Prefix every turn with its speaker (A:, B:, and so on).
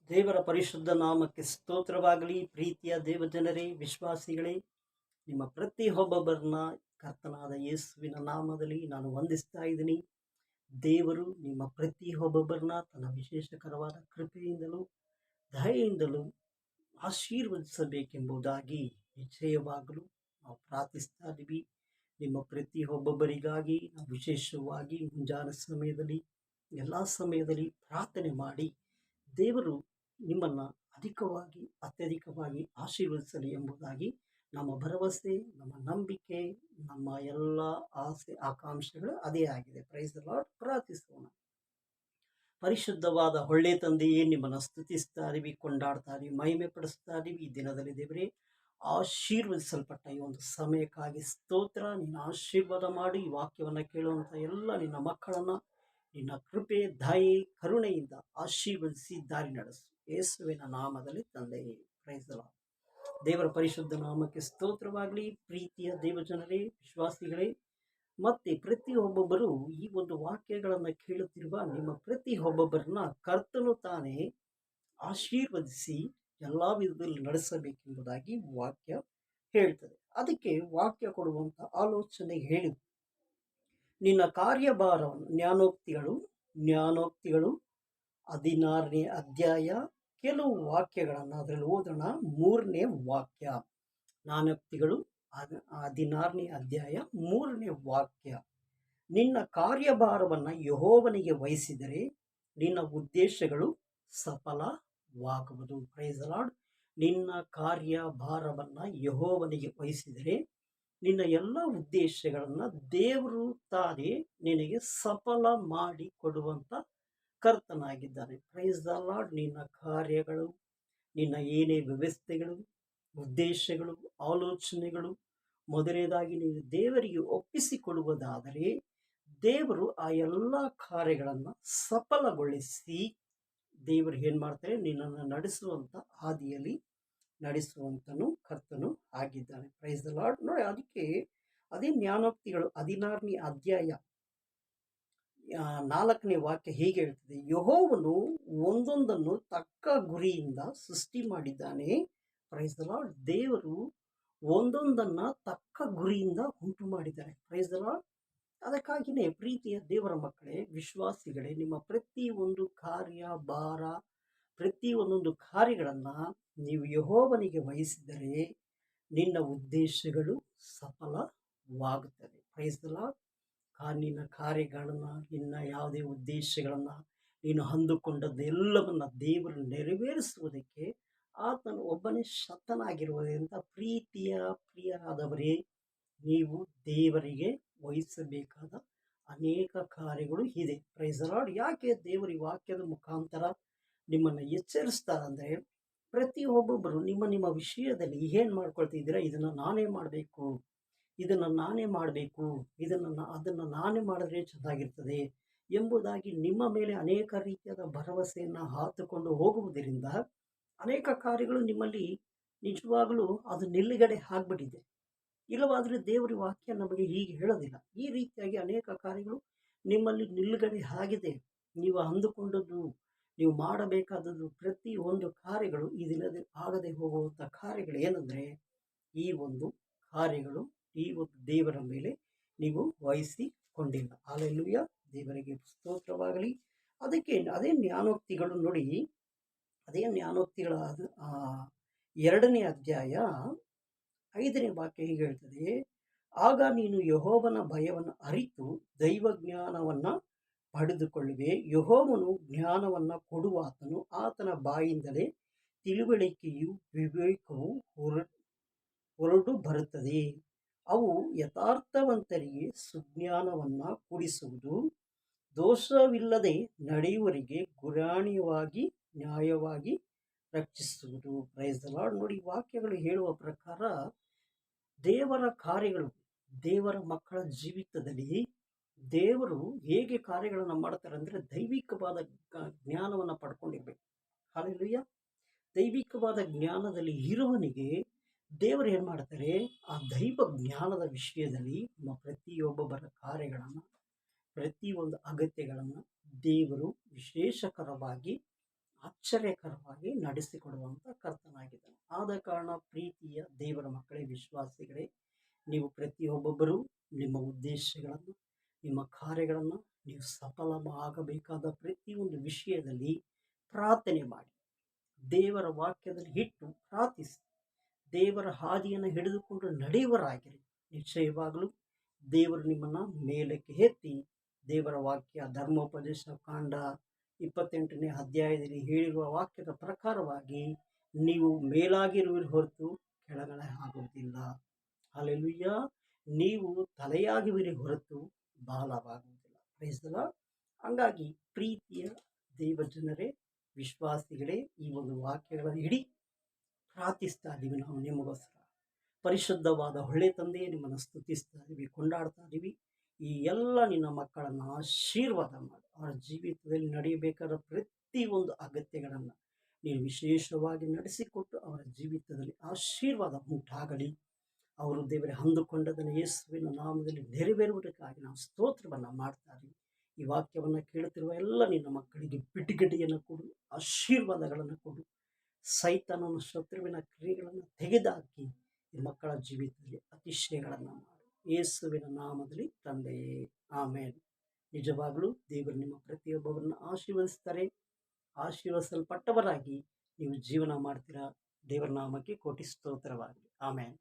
A: ದೇವರ ಪರಿಶುದ್ಧ ನಾಮಕ್ಕೆ ಸ್ತೋತ್ರವಾಗಲಿ. ಪ್ರೀತಿಯ ದೇವಜನರೇ, ವಿಶ್ವಾಸಿಗಳೇ, ನಿಮ್ಮ ಪ್ರತಿಯೊಬ್ಬೊಬ್ಬರನ್ನ ಕರ್ತನಾದ ಯೇಸುವಿನ ನಾಮದಲ್ಲಿ ನಾನು ವಂದಿಸ್ತಾ ಇದ್ದೀನಿ. ದೇವರು ನಿಮ್ಮ ಪ್ರತಿಯೊಬ್ಬೊಬ್ಬರನ್ನ ತನ್ನ ವಿಶೇಷಕರವಾದ ಕೃಪೆಯಿಂದಲೂ ದಯೆಯಿಂದಲೂ ಆಶೀರ್ವದಿಸಬೇಕೆಂಬುದಾಗಿ ನಿಶ್ಚಯವಾಗಲು ನಾವು ಪ್ರಾರ್ಥಿಸ್ತಾ ಇದ್ದೀವಿ. ನಿಮ್ಮ ಪ್ರತಿಯೊಬ್ಬೊಬ್ಬರಿಗಾಗಿ ನಾವು ವಿಶೇಷವಾಗಿ ಮುಂಜಾನೆ ಸಮಯದಲ್ಲಿ ಎಲ್ಲ ಸಮಯದಲ್ಲಿ ಪ್ರಾರ್ಥನೆ ಮಾಡಿ ದೇವರು ನಿಮ್ಮನ್ನು ಅಧಿಕವಾಗಿ ಅತ್ಯಧಿಕವಾಗಿ ಆಶೀರ್ವದಿಸಲಿ ಎಂಬುದಾಗಿ ನಮ್ಮ ಭರವಸೆ, ನಮ್ಮ ನಂಬಿಕೆ, ನಮ್ಮ ಎಲ್ಲ ಆಸೆ ಆಕಾಂಕ್ಷೆಗಳು ಅದೇ ಆಗಿದೆ. Praise the Lord. ಪ್ರಾರ್ಥಿಸೋಣ. ಪರಿಶುದ್ಧವಾದ ಒಳ್ಳೆ ತಂದೆಯೇ, ನಿಮ್ಮನ್ನು ಸ್ತುತಿಸ್ತಾ ಇದೀವಿ, ಕೊಂಡಾಡ್ತಾ ಇದೀವಿ, ಮಹಿಮೆ ಪಡಿಸ್ತಾ ಇದೀವಿ. ಈ ದಿನದಲ್ಲಿ ದೇವರೇ, ಆಶೀರ್ವದಿಸಲ್ಪಟ್ಟ ಈ ಒಂದು ಸಮಯಕ್ಕಾಗಿ ಸ್ತೋತ್ರ. ನಿನ್ನ ಆಶೀರ್ವಾದ ಮಾಡಿ ಈ ವಾಕ್ಯವನ್ನು ಕೇಳುವಂಥ ಎಲ್ಲ ನಿನ್ನ ಮಕ್ಕಳನ್ನು ನಿನ್ನ ಕೃಪೆ, ದಯೆ, ಕರುಣೆಯಿಂದ ಆಶೀರ್ವದಿಸಿ ದಾರಿ ನಡೆಸು. ಯೇಸುವಿನ ನಾಮದಲ್ಲಿ ತಂದೆಯೇ. Price the lord. ದೇವರ ಪರಿಶುದ್ಧ ನಾಮಕ್ಕೆ ಸ್ತೋತ್ರವಾಗಲಿ. ಪ್ರೀತಿಯ ದೇವಜನರೇ, ವಿಶ್ವಾಸಿಗಳೇ, ಮತ್ತೆ ಪ್ರತಿಯೊಬ್ಬೊಬ್ಬರು ಈ ಒಂದು ವಾಕ್ಯಗಳನ್ನು ಕೇಳುತ್ತಿರುವ ನಿಮ್ಮ ಪ್ರತಿಯೊಬ್ಬೊಬ್ಬರನ್ನ ಕರ್ತನು ತಾನೇ ಆಶೀರ್ವದಿಸಿ ಎಲ್ಲ ವಿಧದಲ್ಲಿ ನಡೆಸಬೇಕೆಂಬುದಾಗಿ ವಾಕ್ಯ ಹೇಳ್ತದೆ. ಅದಕ್ಕೆ ವಾಕ್ಯ ಕೊಡುವಂಥ ಆಲೋಚನೆ ಹೇಳಿ, ನಿನ್ನ ಕಾರ್ಯಭಾರವನ್ನು ಜ್ಞಾನೋಕ್ತಿಗಳು 16ನೇ ಅಧ್ಯಾಯ ಕೆಲವು ವಾಕ್ಯಗಳನ್ನು ಅದರಲ್ಲಿ ಓದೋಣ. 3ನೇ ವಾಕ್ಯ, ಜ್ಞಾನೋಕ್ತಿಗಳು 16ನೇ ಅಧ್ಯಾಯ 3ನೇ ವಾಕ್ಯ. ನಿನ್ನ ಕಾರ್ಯಭಾರವನ್ನು ಯೆಹೋವನಿಗೆ ವಹಿಸಿದರೆ ನಿನ್ನ ಉದ್ದೇಶಗಳು ಸಫಲವಾಗುವುದು. Price the lord. ನಿನ್ನ ಕಾರ್ಯಭಾರವನ್ನು ಯೆಹೋವನಿಗೆ ವಹಿಸಿದರೆ ನಿನ್ನ ಎಲ್ಲ ಉದ್ದೇಶಗಳನ್ನು ದೇವರು ತಾನೇ ನಿನಗೆ ಸಫಲ ಮಾಡಿ ಕೊಡುವಂಥ ಕರ್ತನಾಗಿದ್ದಾನೆ. Price the lord. ನಿನ್ನ ಕಾರ್ಯಗಳು, ನಿನ್ನ ಏನೇ ವ್ಯವಸ್ಥೆಗಳು, ಉದ್ದೇಶಗಳು, ಆಲೋಚನೆಗಳು ಮೊದಲನೇದಾಗಿ ನೀನು ದೇವರಿಗೆ ಒಪ್ಪಿಸಿಕೊಡುವುದಾದರೆ ದೇವರು ಆ ಎಲ್ಲ ಕಾರ್ಯಗಳನ್ನು ಸಫಲಗೊಳಿಸಿ ದೇವರು ಏನು ಮಾಡ್ತಾರೆ, ನಿನ್ನನ್ನು ನಡೆಸುವಂಥ ಹಾದಿಯಲ್ಲಿ ನಡೆಸುವಂತನು ಕರ್ತನು ಆಗಿದ್ದಾನೆ. Price the lord. ನೋಡಿ, ಅದಕ್ಕೆ ಅದೇ ಜ್ಞಾನೋಕ್ತಿಗಳು 16ನೇ ಅಧ್ಯಾಯ 4ನೇ ವಾಕ್ಯ ಹೀಗೆ ಹೇಳ್ತದೆ, ಯೆಹೋವನು ಒಂದೊಂದನ್ನು ತಕ್ಕ ಗುರಿಯಿಂದ ಸೃಷ್ಟಿ ಮಾಡಿದ್ದಾನೆ. Price the lord. ದೇವರು ಒಂದೊಂದನ್ನು ತಕ್ಕ ಗುರಿಯಿಂದ ಉಂಟು ಮಾಡಿದ್ದಾರೆ. Price the lord. ಅದಕ್ಕಾಗಿಯೇ ಪ್ರೀತಿಯ ದೇವರ ಮಕ್ಕಳೇ, ವಿಶ್ವಾಸಿಗಳೇ, ನಿಮ್ಮ ಪ್ರತಿಯೊಂದು ಕಾರ್ಯ ಭಾರ, ಪ್ರತಿಯೊಂದೊಂದು ಕಾರ್ಯಗಳನ್ನು ನೀವು ಯೆಹೋವನಿಗೆ ವಹಿಸಿದರೆ ನಿನ್ನ ಉದ್ದೇಶಗಳು ಸಫಲವಾಗುತ್ತದೆ. Price the lord. ನಿನ್ನ ಕಾರ್ಯಗಳನ್ನು, ನಿನ್ನ ಯಾವುದೇ ಉದ್ದೇಶಗಳನ್ನು, ನೀನು ಅಂದುಕೊಂಡದ್ದೆಲ್ಲವನ್ನು ದೇವರು ನೆರವೇರಿಸುವುದಕ್ಕೆ ಆತನು ಒಬ್ಬನೇ ಶಕ್ತನಾಗಿರುವುದರಿಂದ ಪ್ರಿಯರಾದವರೇ, ನೀವು ದೇವರಿಗೆ ವಹಿಸಬೇಕಾದ ಅನೇಕ ಕಾರ್ಯಗಳು ಇದೆ. Price the lord. ಯಾಕೆ ದೇವರ ವಾಕ್ಯದ ಮುಖಾಂತರ ನಿಮ್ಮನ್ನು ಎಚ್ಚರಿಸ್ತಾರೆ ಅಂದರೆ, ಪ್ರತಿಯೊಬ್ಬೊಬ್ಬರು ನಿಮ್ಮ ವಿಷಯದಲ್ಲಿ ಏನು ಮಾಡ್ಕೊಳ್ತಿದ್ದೀರಾ, ಇದನ್ನು ನಾನೇ ಮಾಡಬೇಕು, ಅದನ್ನು ನಾನೇ ಮಾಡಿದ್ರೆ ಚೆನ್ನಾಗಿರ್ತದೆ ಎಂಬುದಾಗಿ ನಿಮ್ಮ ಮೇಲೆ ಅನೇಕ ರೀತಿಯಾದ ಭರವಸೆಯನ್ನು ಹಾತುಕೊಂಡು ಹೋಗುವುದರಿಂದ ಅನೇಕ ಕಾರ್ಯಗಳು ನಿಮ್ಮಲ್ಲಿ ನಿಜವಾಗಲೂ ಅದು ನಿಲ್ಲುಗಡೆ ಆಗಿಬಿಟ್ಟಿದೆ. ಇಲ್ಲವಾದರೆ ದೇವರ ವಾಕ್ಯ ನಮಗೆ ಹೀಗೆ ಹೇಳೋದಿಲ್ಲ. ಈ ರೀತಿಯಾಗಿ ಅನೇಕ ಕಾರ್ಯಗಳು ನಿಮ್ಮಲ್ಲಿ ನಿಲ್ಲುಗಡೆ ಆಗಿದೆ. ನೀವು ಅಂದುಕೊಂಡದ್ದು, ನೀವು ಮಾಡಬೇಕಾದದ್ದು ಪ್ರತಿಯೊಂದು ಕಾರ್ಯಗಳು ಈ ದಿನದಲ್ಲಿ ಆಗದೆ ಹೋಗುವಂಥ ಕಾರ್ಯಗಳು ಏನಂದರೆ, ಈ ಒಂದು ಕಾರ್ಯಗಳು ಈ ಒಂದು ದೇವರ ಮೇಲೆ ನೀವು ವಹಿಸಿಕೊಂಡಿಲ್ಲ. ಹಲ್ಲೆಲೂಯಾ. ದೇವರಿಗೆ ಸ್ತೋತ್ರವಾಗಲಿ. ಅದಕ್ಕೆ ಅದೇ ಜ್ಞಾನೋಕ್ತಿಗಳು ನೋಡಿ, ಅದೇ ಜ್ಞಾನೋಕ್ತಿಗಳ 2ನೇ ಅಧ್ಯಾಯ 5ನೇ ವಾಕ್ಯ ಹೀಗೆ ಹೇಳ್ತದೆ, ಆಗ ನೀನು ಯೆಹೋವನ ಭಯವನ್ನು ಅರಿತು ದೈವ ಜ್ಞಾನವನ್ನು ಪಡೆದುಕೊಳ್ಳುವೆ. ಯೆಹೋವನು ಜ್ಞಾನವನ್ನು ಕೊಡುವಾತನು, ಆತನ ಬಾಯಿಂದಲೇ ತಿಳುವಳಿಕೆಯು ವಿವೇಕವು ಹೊರಟು ಬರುತ್ತದೆ. ಅವು ಯಥಾರ್ಥವಂತರಿಗೆ ಸುಜ್ಞಾನವನ್ನು ಕೊಡಿಸುವುದು, ದೋಷವಿಲ್ಲದೆ ನಡೆಯುವರಿಗೆ ಗುರಾಣಿಯವಾಗಿ ನ್ಯಾಯವಾಗಿ ರಕ್ಷಿಸುವುದು. Price the lord. ನೋಡಿ, ವಾಕ್ಯಗಳು ಹೇಳುವ ಪ್ರಕಾರ ದೇವರ ಕಾರ್ಯಗಳು, ದೇವರ ಮಕ್ಕಳ ಜೀವಿತದಲ್ಲಿ ದೇವರು ಹೇಗೆ ಕಾರ್ಯಗಳನ್ನು ಮಾಡ್ತಾರೆ ಅಂದರೆ, ದೈವಿಕವಾದ ಜ್ಞಾನವನ್ನು ಪಡ್ಕೊಂಡಿರ್ಬೇಕು. ಹಲ್ಲೆಲೂಯಾ. ದೈವಿಕವಾದ ಜ್ಞಾನದಲ್ಲಿ ಇರುವವನಿಗೆ ದೇವರು ಏನು ಮಾಡ್ತಾರೆ, ಆ ದೈವ ಜ್ಞಾನದ ವಿಷಯದಲ್ಲಿ ನಮ್ಮ ಪ್ರತಿಯೊಬ್ಬೊಬ್ಬರ ಕಾರ್ಯಗಳನ್ನು, ಪ್ರತಿಯೊಂದು ಅಗತ್ಯಗಳನ್ನು ದೇವರು ವಿಶೇಷಕರವಾಗಿ ಆಶ್ಚರ್ಯಕರವಾಗಿ ನಡೆಸಿಕೊಡುವಂಥ ಕರ್ತನಾಗಿದ್ದಾನೆ. ಆದ ಕಾರಣ ಪ್ರೀತಿಯ ದೇವರ ಮಕ್ಕಳೇ, ವಿಶ್ವಾಸಿಗಳೇ, ನೀವು ಪ್ರತಿಯೊಬ್ಬೊಬ್ಬರೂ ನಿಮ್ಮ ಉದ್ದೇಶಗಳನ್ನು, ನಿಮ್ಮ ಕಾರ್ಯಗಳನ್ನು ನೀವು ಸಫಲವಾಗಬೇಕಾದ ಪ್ರತಿಯೊಂದು ವಿಷಯದಲ್ಲಿ ಪ್ರಾರ್ಥನೆ ಮಾಡಿ, ದೇವರ ವಾಕ್ಯದಲ್ಲಿ ಇಟ್ಟು ಪ್ರಾರ್ಥಿಸಿ, ದೇವರ ಹಾದಿಯನ್ನು ಹಿಡಿದುಕೊಂಡು ನಡೆಯುವರಾಗಿರಿ. ನಿಶ್ಚಯವಾಗಲೂ ದೇವರು ನಿಮ್ಮನ್ನು ಮೇಲಕ್ಕೆ ಎತ್ತಿ, ದೇವರ ವಾಕ್ಯ ಧರ್ಮೋಪದೇಶ ಕಾಂಡ 28ನೇ ಅಧ್ಯಾಯದಲ್ಲಿ ಹೇಳಿರುವ ವಾಕ್ಯದ ಪ್ರಕಾರವಾಗಿ ನೀವು ಮೇಲಾಗಿರುವಿರಿ ಹೊರತು ಕೆಳಗಡೆ ಆಗುವುದಿಲ್ಲ. ಹಲ್ಲೆಲೂಯಾ. ನೀವು ತಲೆಯಾಗುವಿರಿ ಹೊರತು ಬಾಲವಾಗುವುದಿಲ್ಲ. Price the lord. ಹಂಗಾಗಿ ಪ್ರೀತಿಯ ದೇವಜನರೇ, ವಿಶ್ವಾಸಿಗಳೇ, ಈ ಒಂದು ವಾಕ್ಯಗಳನ್ನು ಹಿಡಿ ಪ್ರಾರ್ಥಿಸ್ತಾ ಇದ್ದೀವಿ. ನಾವು ನಿಮಗೋಸ್ಕರ ಪರಿಶುದ್ಧವಾದ ಒಳ್ಳೆ ತಂದೆಯೇ, ನಿಮ್ಮನ್ನು ಸ್ತುತಿಸ್ತಾ ಇದ್ದೀವಿ, ಕೊಂಡಾಡ್ತಾ ಇದ್ದೀವಿ. ಈ ಎಲ್ಲ ನಿನ್ನ ಮಕ್ಕಳನ್ನು ಆಶೀರ್ವಾದ ಮಾಡಿ, ಅವರ ಜೀವಿತದಲ್ಲಿ ನಡೆಯಬೇಕಾದ ಪ್ರತಿಯೊಂದು ಅಗತ್ಯಗಳನ್ನು ನೀನು ವಿಶೇಷವಾಗಿ ನಡೆಸಿಕೊಟ್ಟು ಅವರ ಜೀವಿತದಲ್ಲಿ ಆಶೀರ್ವಾದ ಉಂಟಾಗಲಿ. ಅವರು ದೇವರೇ ಅಂದುಕೊಂಡದನ್ನು ಯೇಸುವಿನ ನಾಮದಲ್ಲಿ ನೆರವೇರುವುದಕ್ಕಾಗಿ ನಾವು ಸ್ತೋತ್ರವನ್ನು ಮಾಡ್ತಾ ಇದ್ದೀವಿ. ಈ ವಾಕ್ಯವನ್ನು ಕೇಳುತ್ತಿರುವ ಎಲ್ಲ ನಿನ್ನ ಮಕ್ಕಳಿಗೆ ಬಿಡುಗಡೆಯನ್ನು ಕೊಡು, ಆಶೀರ್ವಾದಗಳನ್ನು ಕೊಡು. ಸೈತಾನನ ಶತ್ರುವಿನ ಕ್ರಿಯೆಗಳನ್ನು ತೆಗೆದುಹಾಕಿ ಈ ಮಕ್ಕಳ ಜೀವಿತದಲ್ಲಿ ಅತಿಶಯಗಳನ್ನು ಮಾಡು. ಯೇಸುವಿನ ನಾಮದಲ್ಲಿ ತಂದೆಯೇ, ಆಮೇನ್. ನಿಜವಾಗಲೂ ದೇವರು ನಿಮ್ಮ ಪ್ರತಿಯೊಬ್ಬರನ್ನು ಆಶೀರ್ವದಿಸ್ತಾರೆ. ಆಶೀರ್ವದಿಸಲ್ಪಟ್ಟವರಾಗಿ ನೀವು ಜೀವನ ಮಾಡ್ತೀರಾ. ದೇವರ ನಾಮಕ್ಕೆ ಕೋಟಿ ಸ್ತೋತ್ರವಾಗಲಿ. ಆಮೇನ್.